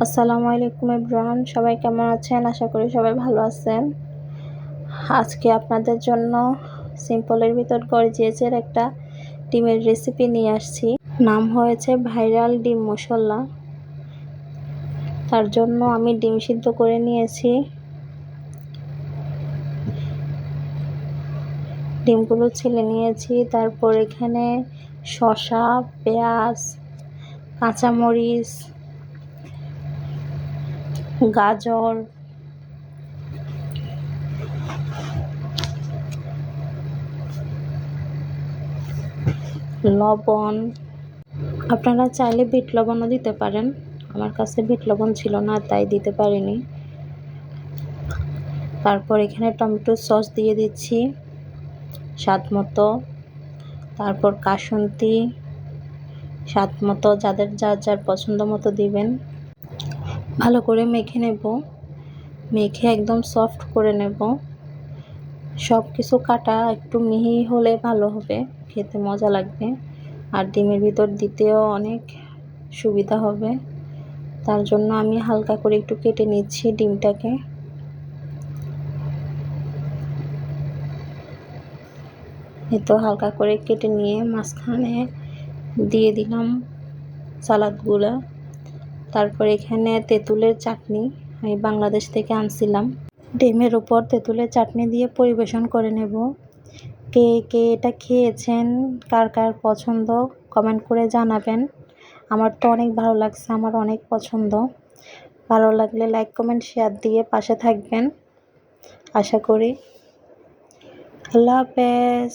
আসসালামু আলাইকুম এভরিওয়ান, সবাই কেমন আছেন? আশা করি সবাই ভালো আছেন। আজকে আপনাদের জন্য সিম্পলের ভিতর গর্জিয়াসের একটা ডিমের রেসিপি নিয়ে আসছি। নাম হয়েছে ভাইরাল ডিম মশলা। তার জন্য আমি ডিম সিদ্ধ করে নিয়েছি। ডিমগুলো ছেলে নিয়েছি। তারপর এখানে শসা, পেঁয়াজ, কাঁচামরিচ, গাজর, লবণ, আপনারা চাইলে বিট লবণও দিতে পারেন। আমার কাছে বিট লবণ ছিল না, তাই দিতে পারিনি। তারপর এখানে টমেটো সস দিয়ে দিচ্ছি স্বাদ মতো। তারপর কাসুন্দি স্বাদ মতো, যাদের যার যার পছন্দ মতো দিবেন। ভালো করে মেখে নেব, মেখে একদম সফট করে নেব। সব কিছু কাটা একটু মিহি হলে ভালো হবে, খেতে মজা লাগবে, আর ডিমের ভিতর দিতেও অনেক সুবিধা হবে। তার জন্য আমি হালকা করে একটু কেটে নিচ্ছি ডিমটাকে। তো হালকা করে কেটে নিয়ে মাঝখানে দিয়ে দিলাম সালাদগুলো। তারপর এখানে তেঁতুলের চাটনি আমি বাংলাদেশ থেকে আনছিলাম। ডিমের উপর তেঁতুলের চাটনি দিয়ে পরিবেশন করে নেব। কে কে এটা খেয়েছেন, কার কার পছন্দ কমেন্ট করে জানাবেন। আমার তো অনেক ভালো লাগছে, আমার অনেক পছন্দ। ভালো লাগলে লাইক কমেন্ট শেয়ার দিয়ে পাশে থাকবেন আশা করি। আল্লাহ হাফেজ।